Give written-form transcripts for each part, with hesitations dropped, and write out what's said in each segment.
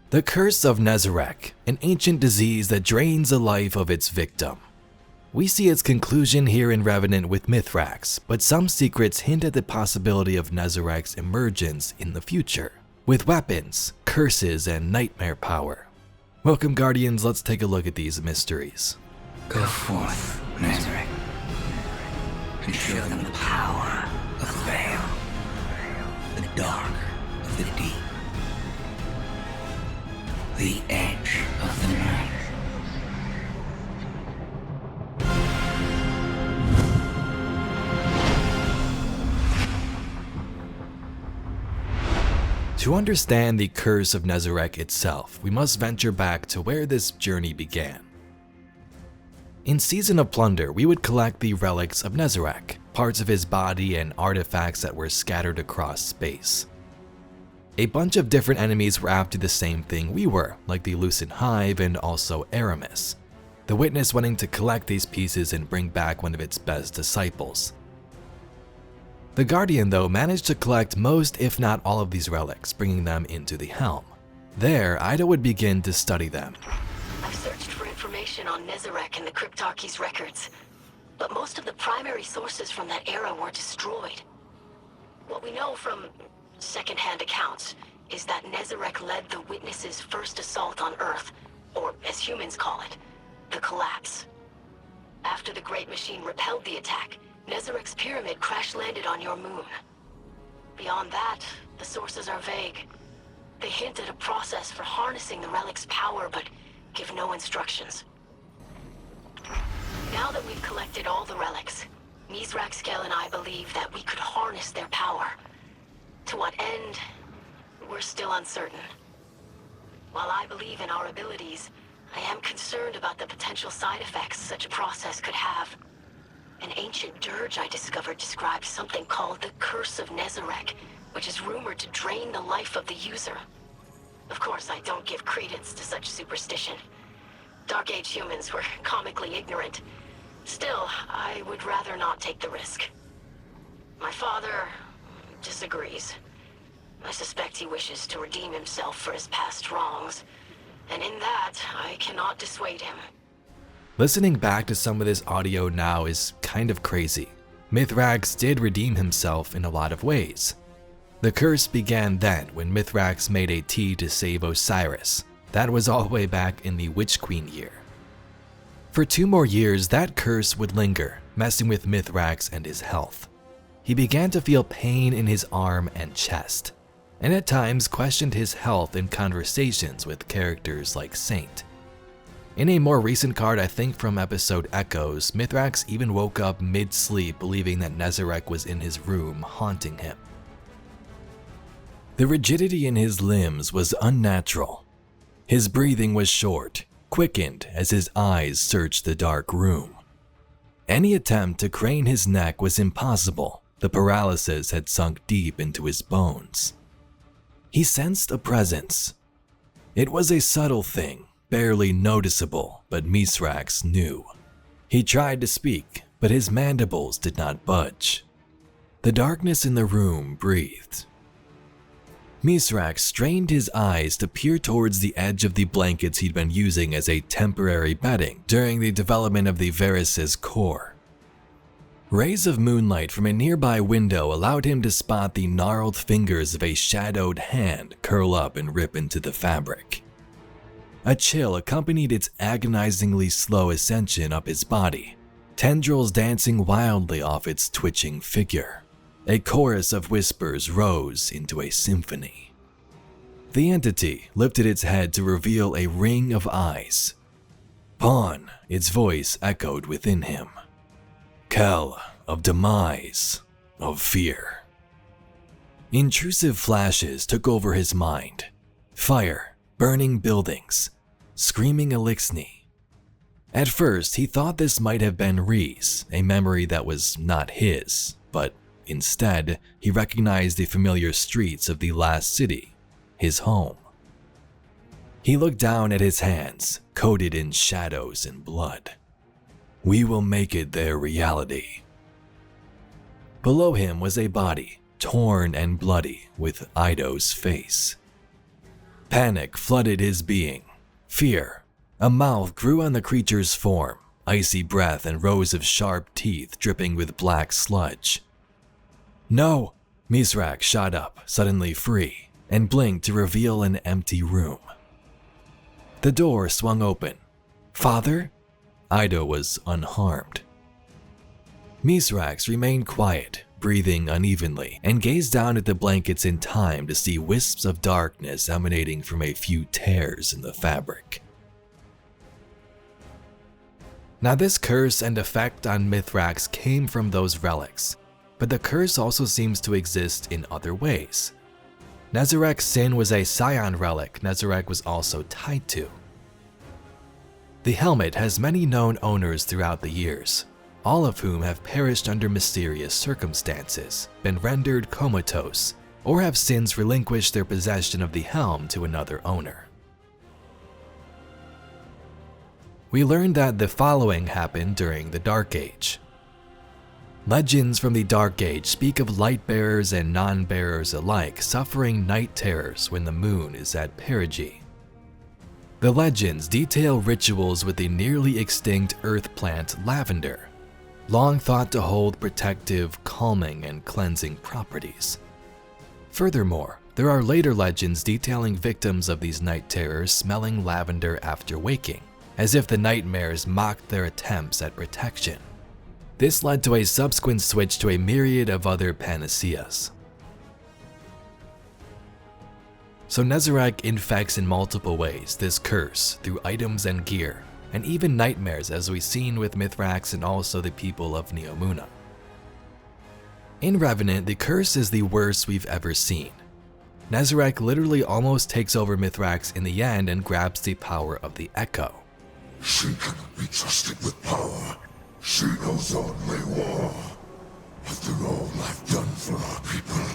The Curse of Nezarec, an ancient disease that drains the life of its victim. We see its conclusion here in Revenant with Mithrax, but some secrets hint at the possibility of Nezarec's emergence in the future, with weapons, curses, and nightmare power. Welcome, Guardians, let's take a look at these mysteries. Go forth, Nezarec, and show them the power of the veil, the dark of the deep, the edge of the night. To understand the Curse of Nezarec itself, we must venture back to where this journey began. In Season of Plunder, we would collect the relics of Nezarec, parts of his body and artifacts that were scattered across space. A bunch of different enemies were after the same thing we were, like the Lucent Hive and also Aramis, the Witness wanting to collect these pieces and bring back one of its best disciples. The Guardian, though, managed to collect most if not all of these relics, bringing them into the Helm. There, Ida would begin to study them. I've searched for information on Nezarec in the Cryptarchy's records, but most of the primary sources from that era were destroyed. What we know from second-hand accounts is that Nezarec led the Witness's first assault on Earth, or as humans call it, the Collapse. After the Great Machine repelled the attack, Nezarec's pyramid crash-landed on your moon. Beyond that, the sources are vague. They hint at a process for harnessing the relic's power, but give no instructions. Now that we've collected all the relics, Mithrax and I believe that we could harness their power. To what end, we're still uncertain. While I believe in our abilities, I am concerned about the potential side effects such a process could have. An ancient dirge I discovered described something called the Curse of Nezarec, which is rumored to drain the life of the user. Of course, I don't give credence to such superstition. Dark Age humans were comically ignorant. Still, I would rather not take the risk. My father disagrees. I suspect he wishes to redeem himself for his past wrongs, and in that, I cannot dissuade him. Listening back to some of this audio now is kind of crazy. Mithrax did redeem himself in a lot of ways. The curse began then when Mithrax made a tea to save Osiris. That was all the way back in the Witch Queen year. For 2 more years, that curse would linger, messing with Mithrax and his health. He began to feel pain in his arm and chest, and at times questioned his health in conversations with characters like Saint. In a more recent card, I think from episode Echoes, Mithrax even woke up mid-sleep believing that Nezarec was in his room haunting him. The rigidity in his limbs was unnatural. His breathing was short, quickened as his eyes searched the dark room. Any attempt to crane his neck was impossible. The paralysis had sunk deep into his bones. He sensed a presence. It was a subtle thing, barely noticeable, but Mithrax knew. He tried to speak, but his mandibles did not budge. The darkness in the room breathed. Mithrax strained his eyes to peer towards the edge of the blankets he'd been using as a temporary bedding during the development of the Varus's core. Rays of moonlight from a nearby window allowed him to spot the gnarled fingers of a shadowed hand curl up and rip into the fabric. A chill accompanied its agonizingly slow ascension up his body, tendrils dancing wildly off its twitching figure. A chorus of whispers rose into a symphony. The entity lifted its head to reveal a ring of eyes. Pawn, its voice echoed within him. Kell of demise, of fear. Intrusive flashes took over his mind. Fire, burning buildings, screaming Elixni. At first, he thought this might have been Reese, a memory that was not his, but instead, he recognized the familiar streets of the last city, his home. He looked down at his hands, coated in shadows and blood. We will make it their reality. Below him was a body, torn and bloody, with Ido's face. Panic flooded his being. Fear. A mouth grew on the creature's form, icy breath and rows of sharp teeth dripping with black sludge. No! Mithrax shot up, suddenly free, and blinked to reveal an empty room. The door swung open. Father? Ida was unharmed. Mithrax remained quiet, breathing unevenly, and gazed down at the blankets in time to see wisps of darkness emanating from a few tears in the fabric. Now this curse and effect on Mithrax came from those relics, but the curse also seems to exist in other ways. Nezarec's sin was a Scion relic Nezarec was also tied to. The helmet has many known owners throughout the years, all of whom have perished under mysterious circumstances, been rendered comatose, or have since relinquished their possession of the helm to another owner. We learned that the following happened during the Dark Age. Legends from the Dark Age speak of light-bearers and non-bearers alike suffering night terrors when the moon is at perigee. The legends detail rituals with the nearly extinct earth plant lavender, long thought to hold protective, calming, and cleansing properties. Furthermore, there are later legends detailing victims of these night terrors smelling lavender after waking, as if the nightmares mocked their attempts at protection. This led to a subsequent switch to a myriad of other panaceas. So Nezarec infects in multiple ways this curse through items and gear, and even nightmares as we've seen with Mithrax and also the people of Neomuna. In Revenant, the curse is the worst we've ever seen. Nezarec literally almost takes over Mithrax in the end and grabs the power of the Echo. She cannot be trusted with power. She knows only war. After all I've done for our people,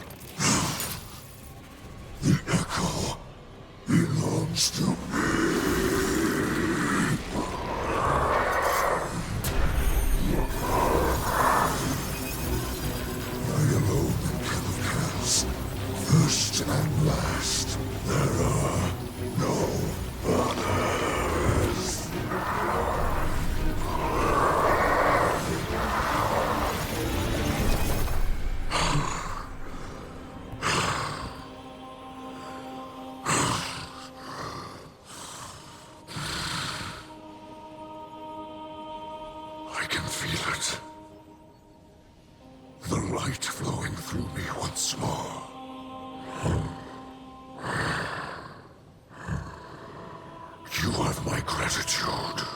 the Echo belongs to me. I alone am king of Chaos, first and last. There are no others. I can feel it. The light flowing through me once more. You have my gratitude.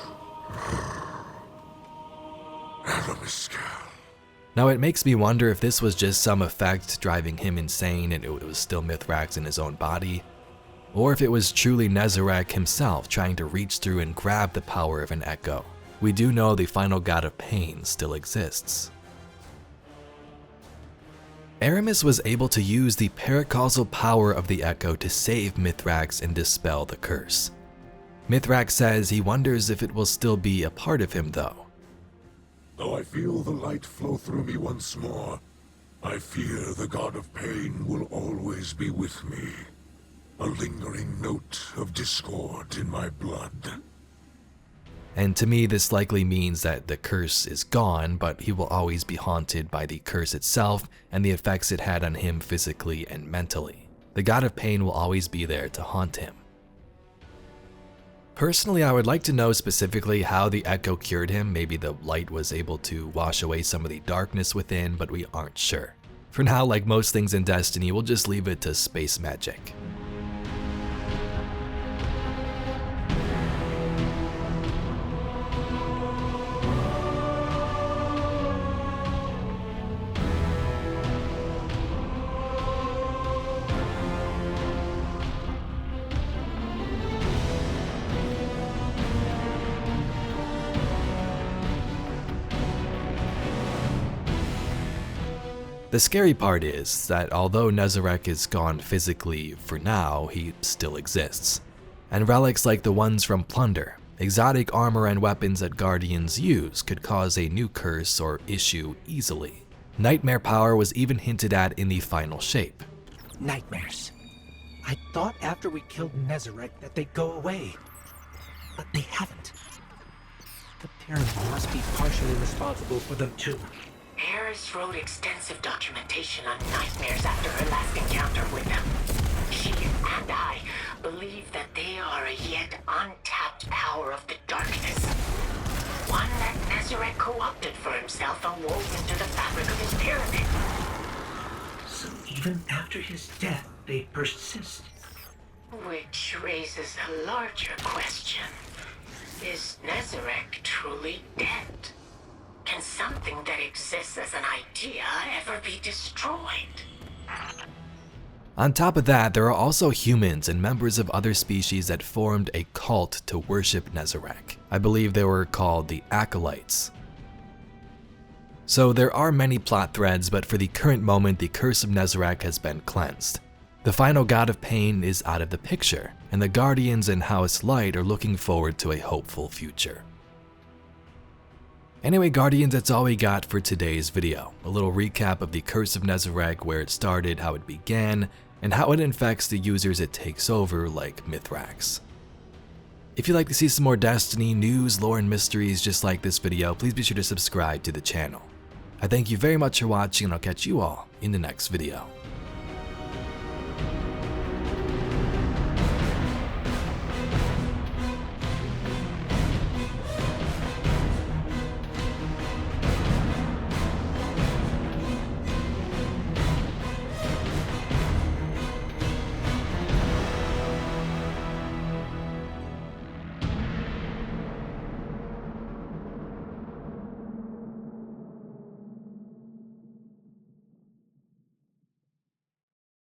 Aramiscal. Now it makes me wonder if this was just some effect driving him insane and it was still Mithrax in his own body, or if it was truly Nezarec himself trying to reach through and grab the power of an Echo. We do know the final god of pain still exists. Aramis was able to use the paracausal power of the Echo to save Mithrax and dispel the curse. Mithrax says he wonders if it will still be a part of him though. Though I feel the light flow through me once more, I fear the god of pain will always be with me. A lingering note of discord in my blood. And to me, this likely means that the curse is gone, but he will always be haunted by the curse itself and the effects it had on him physically and mentally. The god of pain will always be there to haunt him. Personally, I would like to know specifically how the Echo cured him. Maybe the light was able to wash away some of the darkness within, but we aren't sure. For now, like most things in Destiny, we'll just leave it to space magic. The scary part is that although Nezarec is gone physically for now, he still exists. And relics like the ones from Plunder, exotic armor and weapons that Guardians use could cause a new curse or issue easily. Nightmare power was even hinted at in the final shape. Nightmares. I thought after we killed Nezarec that they'd go away. But they haven't. The Pyramid must be partially responsible for them too. Harris wrote extensive documentation on nightmares after her last encounter with them. She and I believe that they are a yet untapped power of the darkness. One that Nezarec co-opted for himself and wove into the fabric of his pyramid. So even after his death, they persist. Which raises a larger question. Is Nezarec truly dead? Can something that exists as an idea ever be destroyed? On top of that, there are also humans and members of other species that formed a cult to worship Nezarec. I believe they were called the Acolytes. So there are many plot threads, but for the current moment, the Curse of Nezarec has been cleansed. The final god of pain is out of the picture, and the Guardians and House Light are looking forward to a hopeful future. Anyway, Guardians, that's all we got for today's video. A little recap of the Curse of Nezarec, where it started, how it began, and how it infects the users it takes over, like Mithrax. If you'd like to see some more Destiny news, lore, and mysteries just like this video, please be sure to subscribe to the channel. I thank you very much for watching, and I'll catch you all in the next video.